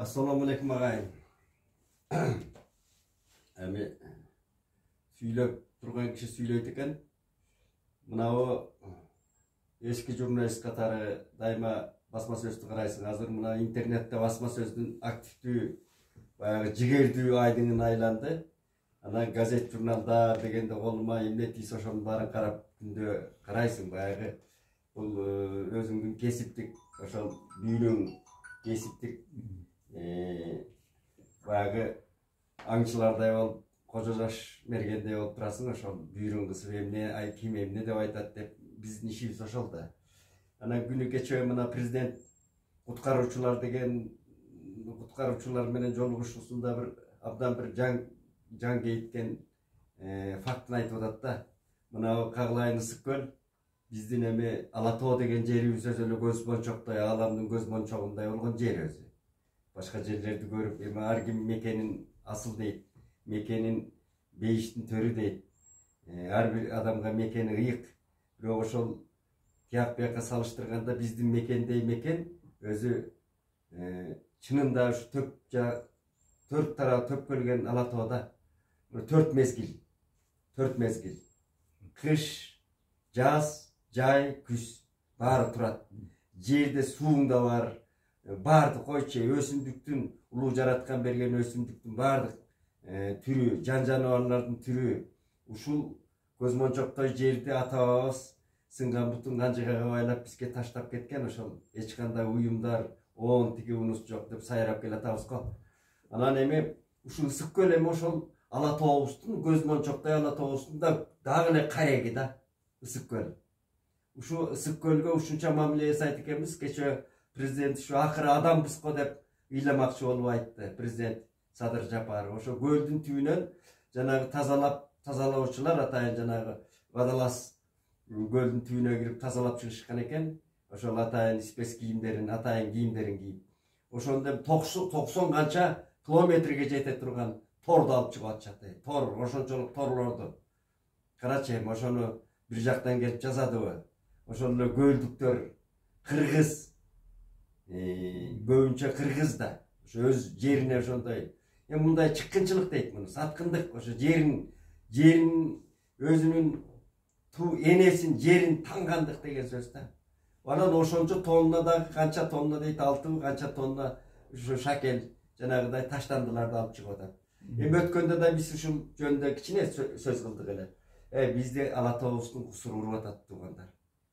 Assalamu alaikum agayın. Әме сөйлеп тұрған кіші сөйлейді екен. Мынау eski журналист қатары дайма басма сөзді қарайсың. Азыр мына интернетте басма сөздің активті жігерді айдыңын айланды. Ана газет журналдар дегенде қолыма емне тиіс ошоның барын қарап күнде қарайсың. Баяғы бұл өзіңдің кесіптік ошол бүйрөң кесіптік баяғы аңшылардай болып қожа жаш мергендей болып тұрасың. Ошол бүйрөң кысып эмне ким эмне деп айтат деп биздин ишибиз ошол да. Ана күнү кечээ мына президент куткаруучулар деген куткаруучулар менен жолугушуусунда бир абдан бир жан кейиткен фактын айтып атат да. Мына Кагылайын ысык көл биздин эми Ала Тоо деген жерибиз өзү эле көз мончоктой, ааламдын көз мончогундай болгон жер өзү. Башка жерлерди көрүп, эми ар ким мекенин асыл дейт, мекенин бейиштин төрү дейт. Ар бир адамга мекени ыйык. Бирок ошол тияк бияка салыштырганда биздин мекендей мекен өзү чынында ушу төрт тарабы төп көлгөн Ала Тоодо төрт мезгил. Кыш, жаз, жай, күз баары турат. Жерде сууң да бар, баардык койчу өсүмдүктүн улуу жараткан берген өсүмдүктүн баардык түрү, жан жаныбарлардын түрү ушул көз мончоктой жерди ата бабабыз сынган бутун канжыгага байлап бизге таштап кеткен. Ошол эч кандай уюмдар, тиги унус жок деп сайрап келатабыз го. Анан эми ушул ысык көл эми ошол Ала Тообуздун көз мончоктой Ала Тообуздун дагы эле кареги да ысык көл. Ушу ысык көлгө ушунча мамиле жасайт экенбиз. Кечээ президент ушу акыры адамбыз го деп ыйламакчы болуп айтты президент Садыр Жапаров. Ошо көлдүн түбүнөн жанагы тазалоочулар атайын жанагы Водолаз көлдүн түбүнө кирип тазалап чыгышкан экен. Ошол атайын спец кийимдерин, атайын кийимдерин кийип. Ошондо 90 канча километрге жете турган торду алып чыгып атышат. Тор, ошончолук торлорду. Карачы эми ошону бир жактан келип жазадыбы. Ошол эле көлдүктөр кыргыз, көбүнчө кыргыз да. Ошо өз жерине ошондой. Эми мындай чыккынчылык дейт муну, саткындык. Ошо жерин өзүнүн энесин жерин тангандык деген сөз да. Анан ошончо тонна да канча тонна дейт, 6 канча тонна ушу шакел жанагыдай таштандыларды алып чыгып атат. Эми өткөндө да биз ушул жөнүндө кичине сөз кылдык эле. Бизди Ала Тообуздун кусуру уруп атат туугандар.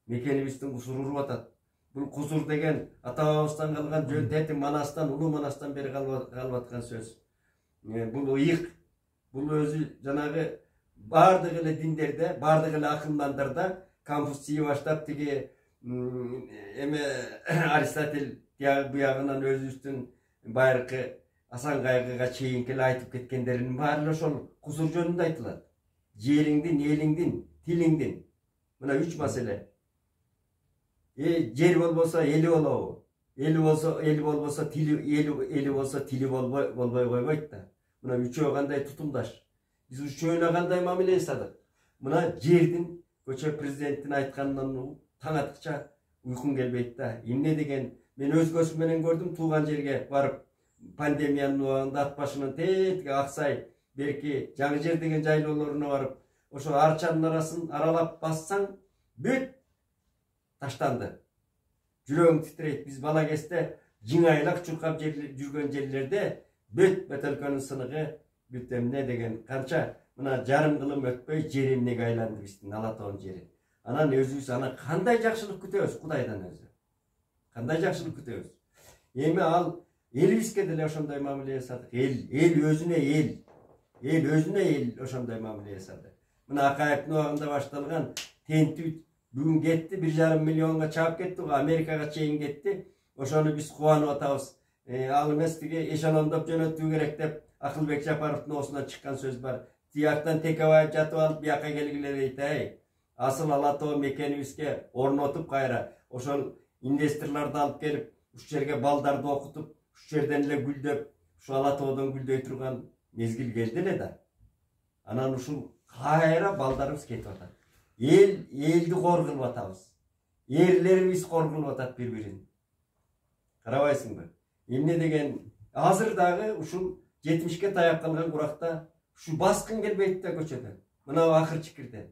Мекенибиздин кусуру уруп атат. Бул кусур деген ата бабабыздан калган жөн тети Манастан, улуу Манастан бери калып аткан сөз. Бул ыйык. Бул өзү жанагы бардык эле диндерде, бардык эле акылмандарда Конфуций баштап тиги эме Аристотель буягынан өзүбүздүн байыркы Асан Кайгыга чейинки эле айтып кеткендеринин баары ошол кусур жөнүндө айтылат. Жериңдин, элиңдин, тилиңдин. Мына 3 маселе. Жер болбосо эли болобу? Эли болбосо тили болбой койбойт да. Мына үчөө кандай тутумдаш? Биз үчөөнө кандай мамиле жасадык? Мына жердин көчө президенттин айтканынан таң аткыча уйкум келбейт да. Эмне деген мен өз көзүм менен көрдүм, тууган жерге барып пандемиянын убагында ат башынан тетиги Аксай, берки Жаңы Жер деген жайлоолоруна барып, ошо арчанын арасын аралап бассаң, бүт таштанды. Жүрөгүң титрейт. Биз бала кезде жиңайлак чуркап жүргөн жерлерде бүт бөтөлкөнүн сыныгы, бүт эмне деген канча мына жарым кылым өтпөй жер эмнеге айланды биздин Ала Тоонун жери. Анан өзүбүз анан кандай жакшылык күтөбүз Кудайдан өзү? Кандай жакшылык күтөбүз? Эми ал элибизге деле ошондой мамиле жасадык. Эл өзүнө эл ошондой мамиле жасады. Мына Акаевдин убагында башталган тентүү бүгүн кетти, 1,5 миллионго чаап кетти, Америкага чейин кетти. Ошону биз кубанып атабыз. Ал эмес тиги эшелондоп жөнөтүү керек деп Акылбек Жапаровдун оосунан чыккан сөз бар. Тияктан Текебаев жатып алып бияка келгиле дейт. Асыл Ала Тоо мекенибизге орнотуп кайра ошол инвесторлорду алып келип, ушу жерге балдарды окутуп, ушу жерден эле гүлдөп, ушу Ала Тоодон гүлдөй турган мезгил келди эле да. Анан ушул кайра балдарыбыз кетип атат. Элди кор кылып атабыз. Эрлерибиз кор кылып атат бири-бирин. Карабайсыңбы? Эмне деген Азыр дагы ушул 70ке таяп калган куракта ушу баскын келбейт да көчөдө. Мына акыр чикирден.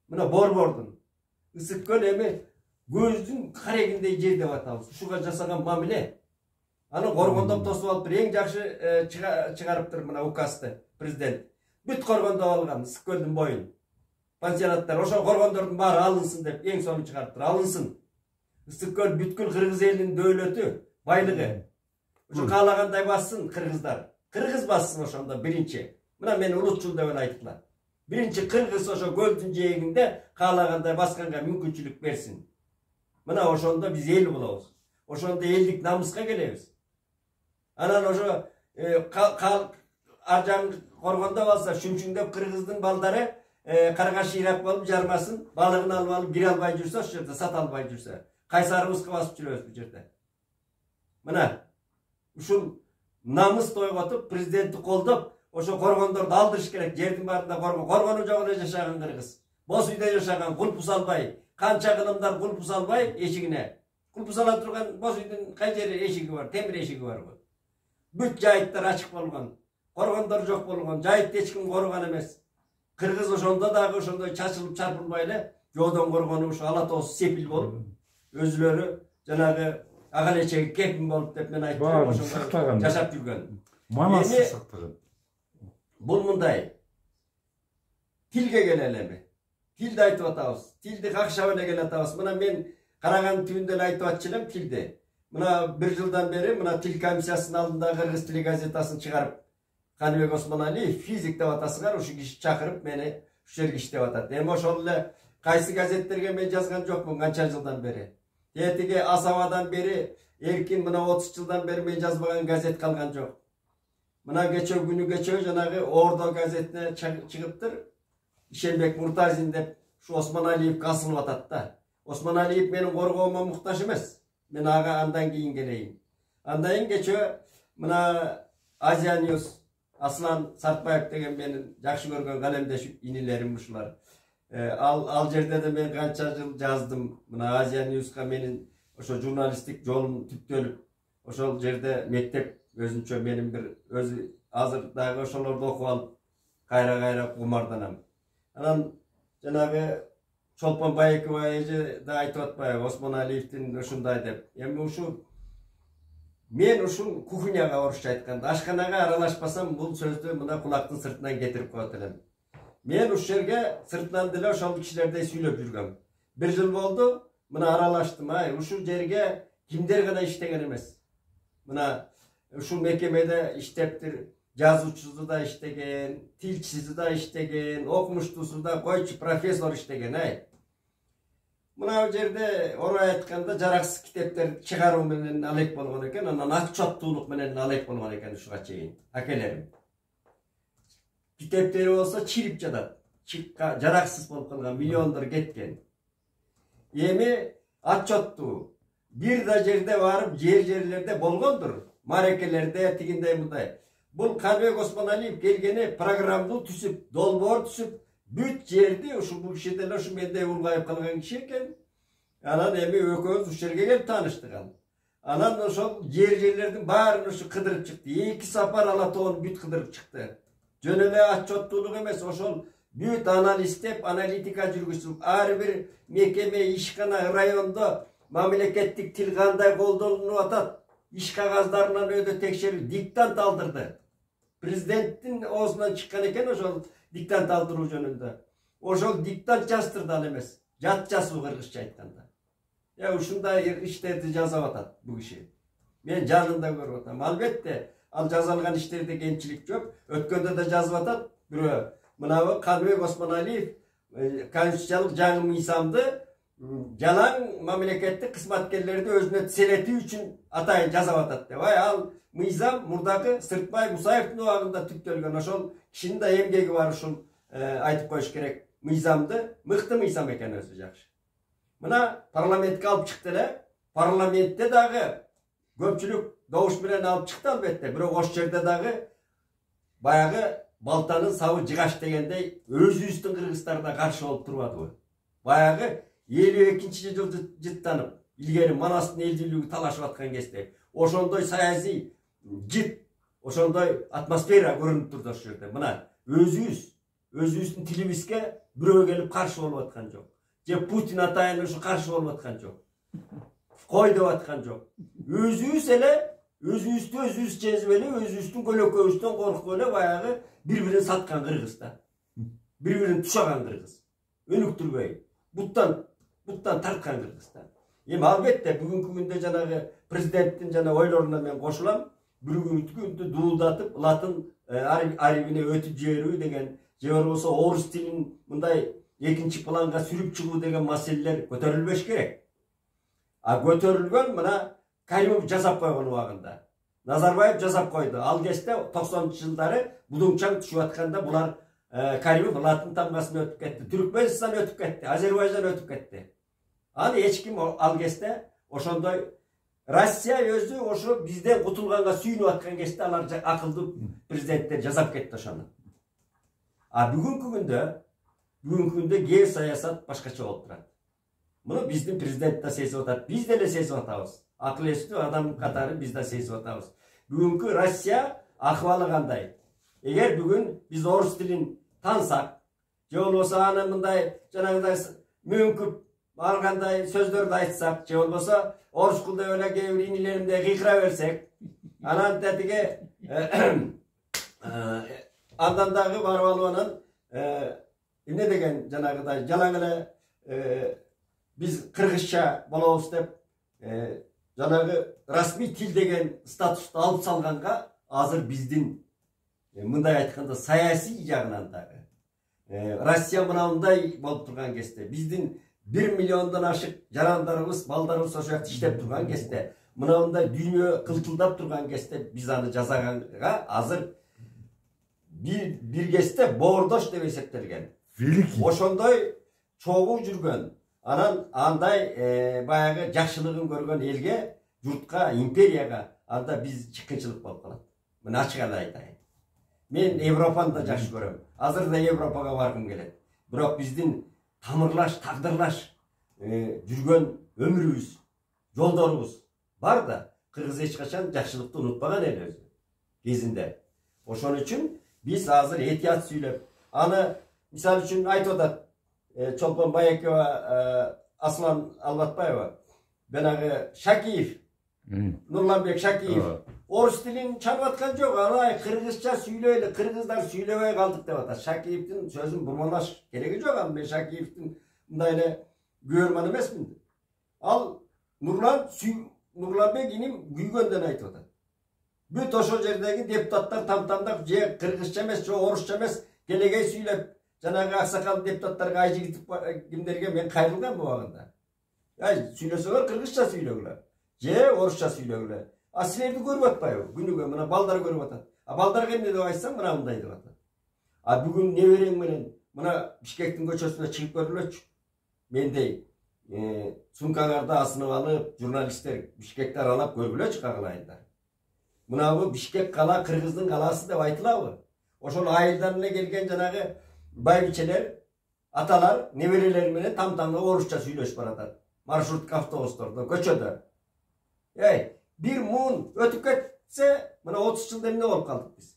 Мына Борбордун ысык көл эми көздүн карегиндей жер деп атабыз. Ушуга жасаган мамиле. Аны коргондоп тосуп алып эң жакшы чыгарыптыр мына указды президент. Бүт коргондоп алган ысык көлдүн боюн. Пансионаттар ошо коргондордун баары алынсын деп эң сонун чыгарыптыр. Алынсын. Ысык көл бүткүл кыргыз элинин дөөлөтү, байлыгы. Ошо каалагандай бассын кыргыздар. Кыргыз бассын ошондо биринчи. Мына мен улутчул деп айтылат. Биринчи кыргыз ошо көлдүн жээгинде каалагандай басканга мүмкүнчүлүк берсин. Мына ошондо биз эл болобуз. Ошондо элдик намыска келебиз. Анан ошо ар жагын коргондоп алса шүмшүңдөп кыргыздын балдары каргаш ыйрак болуп жармасын, балыгын алып алып кире албай жүрсө, ошол жерде сата албай жүрсө, кайсарыбызга басып жүрөбүз бул жерде. Мына ушул намыс тойготуп, президентти колдоп, ошо коргондорду алдырыш керек. Жердин баарында коргону жок эле жашаган кыргыз. Боз үйдө жашаган, кулпу салбай, канча кылымдар кулпу салбай эшигине. Кулпу сала турган боз үйдүн кай жери эшиги бар, темир эшиги бар го. Бүт жайыттар ачык болгон. Коргондор жок болгон. Жайытты эч ким коруган эмес. Кыргыз ошондо дагы ошондой чачылып чарпылбай эле жоодон коргону ушу ала тоосу сепил болуп, өзүлөрү жанагы ага элечеги кепин болуп деп мен айттым, ошондо жашап жүргөн. Манасы сактаган. Бул мындай. Тилге келели эми. Тилди айтып атабыз. Тилди какшап эле келатабыз. Мына мен Караган түбүндө эле айтып атчу элем тилди. Мына 1 жылдан бери мына тил комиссиясынын алдында кыргыз тили газетасын чыгарып, Каныбек Осмоналиев физик деп атасыңар, ушу киши чакырып мени ушу жерге иштеп атат. Эми ошол эле кайсы газеттерге мен жазган жокмун канча жылдан бери. Тиги Асабадан бери, Эркин мына 30 жылдан бери мен жазбаган газет калган жок. Мына күнү кечөө жанагы Ордо газетине чыгыптыр. Ишенбек Муртазин деп ушу Осмоналиев асылып атат да. Осмоналиев менин коргоомо муктаж эмес. Мен ага андан кийин келейин. Андан кийин кечөө мына Азия News Аслан Сартбаев деген менин жакшы көргөн калемдеш инилерим ушулар. Ал жерде де мен канча жыл жаздым. Мына Азия News'ка менин ошо журналисттик жолум түптөлүп, ошол жерде мектеп өзүнчө менин бир өзү азыр дагы ошолорду окуп алып, кайра кумарданам. Анан жанагы Чолпон Байекова эже да айтып атпайбы, Осмоналиевдин ушундай деп. Эми ушу мен ушул кухняга орусча айтканда, ашканага аралашпасам бул сөздү мына кулактын сыртынан кетирип коет элем. Мен ушул жерге сыртынан деле ошол кишилердей сүйлөп жүргөм. 1 жыл болду, мына аралаштым. Ушул жерге кимдер гана иштеген эмес. Мына ушул мекемеде иштептир, жазуучусу да иштеген, тилчиси да иштеген, окумуштуусу да, койчу профессор иштеген. Мына бул жерде орой айтканда жараксыз китептер чыгаруу менен алек болгон экен, анан отчеттуулук менен алек болгон экен ушуга чейин. Акелерим. Китептери болсо чирип жатат. Жараксыз болуп калган, миллиондор кеткен. Эми отчеттуу бир да жерде барып, жерлерде болгондур. Марекелерде тигиндей мындай. Бул Каныбек Осмоналиев келгени программалуу түзүп, долбоор түзүп, бүт жерди ушу бул киши деле ушу мендей улгайып калган киши экен. Анан эми экөөбүз ушул жерге келип тааныштык. Анан ошол жерлердин баарын ушу кыдырып чыкты. 2 сапар ала тоон бүт кыдырып чыкты. Жөн эле отчеттуулук эмес, ошол бүт анализдеп, аналитика жүргүзүп, ар бир мекеме, ишкана, райондо мамлекеттик тил кандай колдонулуп атат, иш кагаздарын өйдө текшерүү, диктант алдырды. Президенттин оозунан чыккан экен ошол диктант алдыруу жөнүндө. Ошол диктант жаздырды ал эмес. Жат жазуу кыргызча айтканда. Ушундай иштерди жазып атат бул киши. Мен жанында көрүп атам. Албетте, ал жазалган иштерде кемчилик жок. Өткөндө да жазып атат. Бирөө мына Каныбек Осмоналиев конституциялык жаңы мыйзамды жалаң мамлекеттик кызматкерлерди өзүнө тселетүү үчүн атайын жазып атат деп. Ал мыйзам мурдагы Сыртбай Мусаевдин убагында түптөлгөн. Ошол кишинин да эмгеги бар, ушул айтып коюш керек. Мыйзамды мыкты мыйзам экен өзү жакшы. Мына парламентке алып чыкты эле. Парламентте дагы көпчүлүк добуш менен алып чыкты албетте. Бирок ошол жерде дагы баягы балтанын сабы жыгаш дегендей өзүбүздүн кыргыздарда каршы болуп турбадыбы? Баягы 52-нчи жыл жыттанып, илгери Манастын элдүүлүгү талашып аткан кезде ошондой саясий жит ошондой атмосфера көрүнүп турду ошол жерде. Мына өзүбүздүн тилибизге бирөө келип каршы болуп аткан жок. Же Путин атайын ушу каршы болуп аткан жок. Кой деп аткан жок. Өзүбүз эле өзүбүз чезип эле өзүбүздүн көлөкөбүздөн коркуп эле баягы бири-бирин саткан кыргыз да. Бири-бирин тушаган кыргыз. Өнүктүрбөй. Буттан тарткан кыргыз да. Эми албетте бүгүнкү күндө жанагы президенттин жана ойлоруна мен кошулам. Бүгүнкү күндө дуудатып латын арибине өтүп жиберүү деген, же болбосо орус тилин мындай экинчи планга сүрүп чыгуу деген маселелер көтөрүлбөш керек. А көтөрүлгөн мына Каримов жасап койгон убагында. Назарбаев жасап койду. Ал кезде 90-жылдары будуңчаң түшүп атканда булар Каримов латын тамгасына өтүп кетти. Түркменстан өтүп кетти, Азербайжан өтүп кетти. Аны эч ким ал кезде ошондой Россия өзү ошо бизден кутулганга сүйүнүп аткан кезде алар акылдуу президенттер жасап кетти ошону. А бүгүнкү күндө геосаясат башкача болуп турат. Муну биздин президент да сезип атат, биз деле сезип атабыз. Акыл эстүү адам катары биз да сезип атабыз. Бүгүнкү Россия акыбалы кандай? Эгер бүгүн биз орус тилин тансак, же болбосо аны мындай жанагыдай мөңкүп алгандай сөздөрдү айтсак, же болбосо орус кылды эле кээ бир инилеримде кыйкыра берсек, анан тетиге андан дагы барып алып анан эмне деген жанагыдай жалаң эле биз кыргызча болобуз деп жанагы расмий тил деген статусту алып салганга азыр биздин мындай айтканда саясий жагынан дагы Россия мындай болуп турган кезде биздин 1 миллиондон ашык жарандарыбыз, балдарыбыз ошол жакта иштеп турган кезде, мындай дүйнө кылтылдап турган кезде биз аны жасаганга азыр бир кезде боордош деп эсептелген. Великий. Ошондой чогуу жүргөн, анан андай баягы жакшылыгын көргөн элге, журтка, империяга анда биз чыккынчылык болуп калат. Мына ачык эле айтайын. Мен Европаны да жакшы көрөм. Азыр да Европага баргым келет. Бирок биздин тамырлаш, тагдырлаш жүргөн өмүрүбүз, жолдорубуз бар да, кыргыз эч качан жакшылыкты унутпаган эл өзү кезинде. Ошон үчүн биз азыр этият сүйлөп, аны мисалы үчүн айтып атат Чолпон Байекова, Аслан Албатбаева, жанагы Шакиев, Нурланбек Шакиев орус тилин чалып аткан жок, алай кыргызча сүйлөйлү, кыргыздар сүйлөбөй калдык деп атат. Шакиевдин сөзүн бурмалаш кереги жок, ал мен Шакиевдин мындай эле көрмөн эмесмин. Ал Нурланбек иним күйгөндөн айтып атат. Бүт ошол жердеги депутаттар тамтамдап же кыргызча эмес, же орусча эмес келегей сүйлөп, жанагы аксакал депутаттарга айжигитип кимдерге мен кайрылгам бу убагында. Сүйлөсөңөр кыргызча сүйлөгүлөр, же орусча сүйлөгүлөр. А силерди көрүп атпайбы? Күнүгө мына балдар көрүп атат. А балдарга эмне деп айтсам, мына мындай деп атат. А бүгүн неберең менен мына Бишкектин көчөсүнө чыгып көрүлөчү. Мендей сумкаңарда асынып алып, журналисттер Бишкекти аралап көргүлөчү кагалайындар. Мына бу Бишкек кала кыргыздын каласы деп айтылабы? Ошол айылдан эле келген жанагы байбичелер, аталар, неберелери менен там-тамда орусча сүйлөшүп баратат. Маршруттук автобустарда, көчөдө. Бир муун өтүп кетсе, мына 30 жылда эмне болуп калдык биз?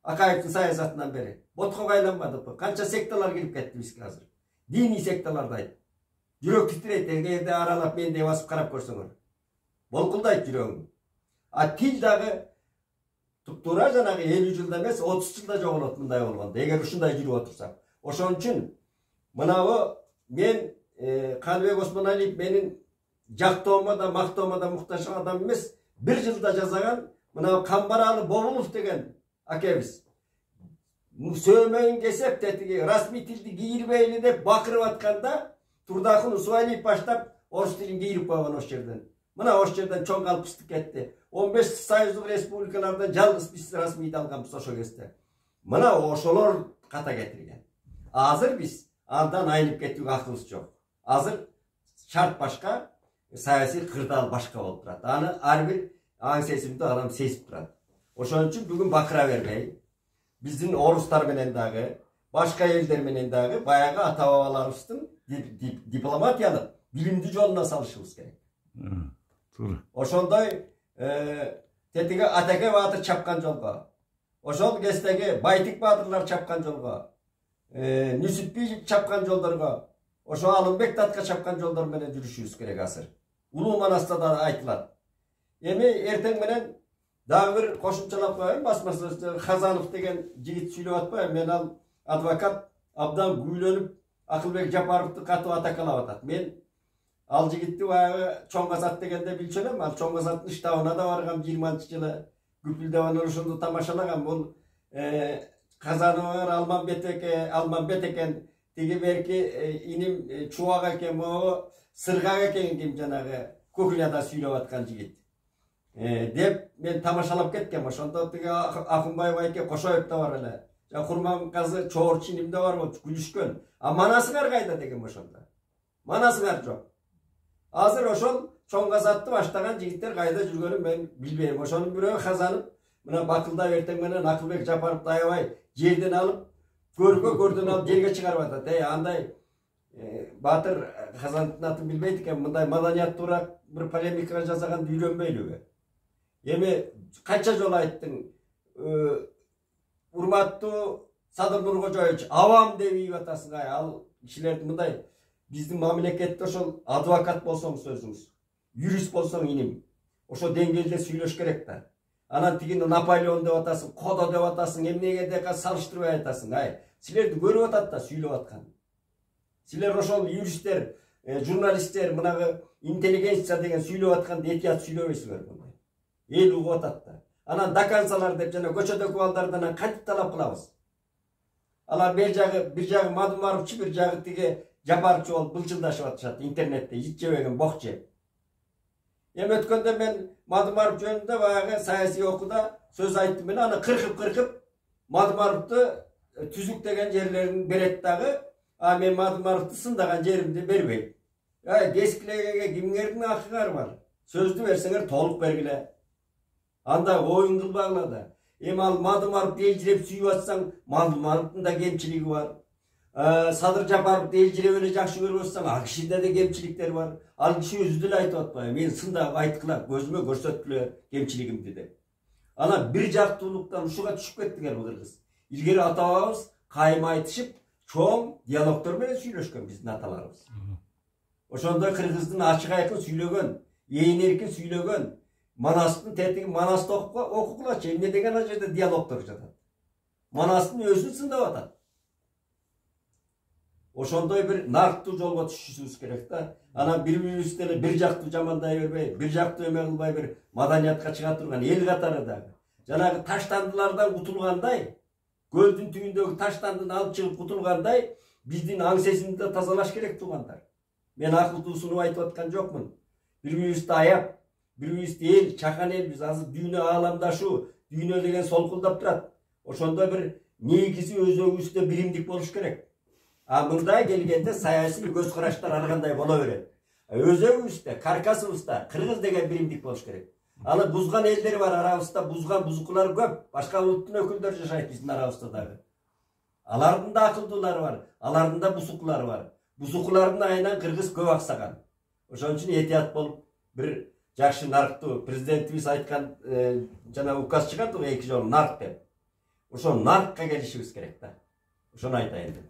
Акаевдин саясатынан бери. Ботко айланбадыкпы? Канча секталар кирип кетти бизге азыр. Диний секталарды айт. Жүрөк титирейт, эгерде аралап мендей басып карап көрсөңөр. Болкулдайт жүрөгүң. А тил дагы туптуура жанагы 50 жылда эмес, 30 жылда жоголот мындай болгондо. Эгер ушундай жүрүп отурсак. Ошон үчүн мынабы мен Каныбек Осмоналиев менин жактоомо да, мактоомо да муктаж адам эмес. 1 жылда жасаган мына Камбаралы Бобулов деген акебиз. Сөймөйүн кесеп тетиги расмий тилди кийирбейли деп бакырып атканда Турдахун Усуалиев баштап орус тилин кийирип койгон ошол жерден. Мына ошол жерден чоң калпыстык кетти. 15 союздук республикаларда жалгыз биз расмийди алганбыз ошол кезде. Мына ошолор ката кетирген. Азыр биз андан айнып кетүүгө акыбыз жок. Азыр шарт башка, саясий кырдаал башка болуп турат. Аны ар бир аң сезимдүү адам сезип турат. Ошон үчүн бүгүн бакыра бербей, биздин орустар менен дагы, башка элдер менен дагы баягы ата-бабаларыбыздын дипломатиялык, билимдүү жолуна салышыбыз керек. Ошондой Tetiге Атаке Батыр чапкан жолго. Ошол кездеги Байтик баатырлар чапкан жолго. Нүсүпби чапкан жолдорго. Ошо Алымбек Татка чапкан жолдор менен жүрүшүбүз керек азыр. Улуу Манаста да айтылат. Эми эртең менен дагы бир кошумчалап коеюн. Басмасы Хазанов деген жигит сүйлөп атпайбы? Мен ал адвокат абдан күйлөнүп Акылбек Жапаровду катып атакалап атат. Мен ал жигитти баягы Чоң Казак дегенде билчү элем. Ал Чоң Казактын штабына да баргам 20-жылы. Күпүлдөп анан ошондо тамашалагам. Бул Казанов Алмамбет экен, тиги берки иним Чубак экен, могу Сыргак экен ким жанагы кухняда сүйлөп аткан жигит. Деп мен тамашалап кеткем. Ошондо тиги Акынбай байке Кошоев да бар эле. Курманказы Чоорчиним да бар болуп күлүшкөн. А манасыңар кайда дегем ошондо. Манасыңар жок. Азыр ошол Чоң Казакты баштаган жигиттер кайда жүргөнүн мен билбейм. Ошонун бирөө Хазанов мына Бакылдап эртең менен Акылбек Жапаровду аябай жерден алып, көрдөн алып жерге чыгарып атат. Андай Батыр Хазановдун атын билбейт экен, мындай маданияттуураак бир полемика жасаганды үйрөнбөйлүбү? Эми канча жолу айттың, урматтуу Садыр Нуркожоевич, авам деп ийип атасың. Ал кишилерди мындай биздин мамлекетте ошол адвокат болсоң сөзүңүз, юрист болсоң иним, ошо деңгээлде сүйлөш керек да. Анан тигини Наполеон деп атасың, Кодо деп атасың, эмнеге дека салыштырбай айтасың. Силерди көрүп атат да сүйлөп аткан. Силер ошол юристтер, журналисттер, мынагы интеллигенция деген сүйлөп атканды этият сүйлөбөйсүңөр мындай. Эл угуп атат да. Анан докансалар деп жана көчөдөгү балдардан кантип талап кылабыз? Алар бир жагы Мадумаровчу, бир жагы тиги Жапаровчу болуп былчылдашып атышат интернетте, ит жебеген бок жеп. Эми өткөндө мен Мадумаров жөнүндө баягы саясий окууда сөз айттым. Мен аны кыркып Мадумаровду түзүк деген жерлерин берет дагы, а мен Мадумаровду сындаган жеримди бербейм. Кескилегеге кимдердин акыгары бар? Сөздү берсеңер толук бергиле. Анда оюн кылбагыла да. Эми ал Мадумаровду элжиреп сүйүп атсаң, Мадумаровдун да кемчилиги бар. Садыр Жапаровду элжиреп эле жакшы көрүп атсаң, ал кишиде да кемчиликтер бар. Ал киши өзү деле айтып атпайбы? Мен сындап айткыла, көзүмө көрсөткүлө кемчилигимди деп. Анан бир жактуулуктан ушуга түшүп кеттик бу кыргыз. Илгери ата бабабыз кайым айтышып, чоң диалогтор менен сүйлөшкөн биздин аталарыбыз. Ошондой кыргыздын ачык айкын сүйлөгөн, ээн эркин сүйлөгөн, Манастын тетиги Манасты окугулачы, эмне деген ал жерде диалогтор жатат. Манастын өзүн сындап атат. Ошондой бир нарктуу жолго түшүшүбүз керек да. Анан бири-бирибизди эле бир жактуу жамандай бербей, бир жактуу эме кылбай бир маданиятка чыга турган эл катары дагы. Жанагы таштандылардан кутулгандай, көлдүн түбүндөгү таштандыны алып чыгып кутулгандай, биздин аң сезимди да тазалаш керек туугандар. Мен акылдуу сунуп айтып аткан жокмун. Бири-бирибизди аяп, бири-бирибизди эл, чакан элбиз, азыр дүйнө ааламдашуу, дүйнө деген солкулдап турат. Ошондо бир негизи өзөгүбүздө биримдик болуш керек. А мындай келгенде саясий көз караштар ар кандай боло берет. Өзөгүбүздө, каркасыбызда кыргыз деген биримдик болуш керек. Аны бузган элдер бар арабызда, бузган бузукулар көп. Башка улуттун өкүлдөрү жашайт биздин арабызда дагы. Алардын да акылдуулары бар, алардын да бузукулары бар. Бузукулардын айынан кыргыз көп аксаган. Ошон үчүн этият болуп, бир жакшы нарктуу президентибиз айткан жана указ чыгарды 2 жолу нарк деп. Ошол наркка келишибиз керек да. Ошону айтайын деп.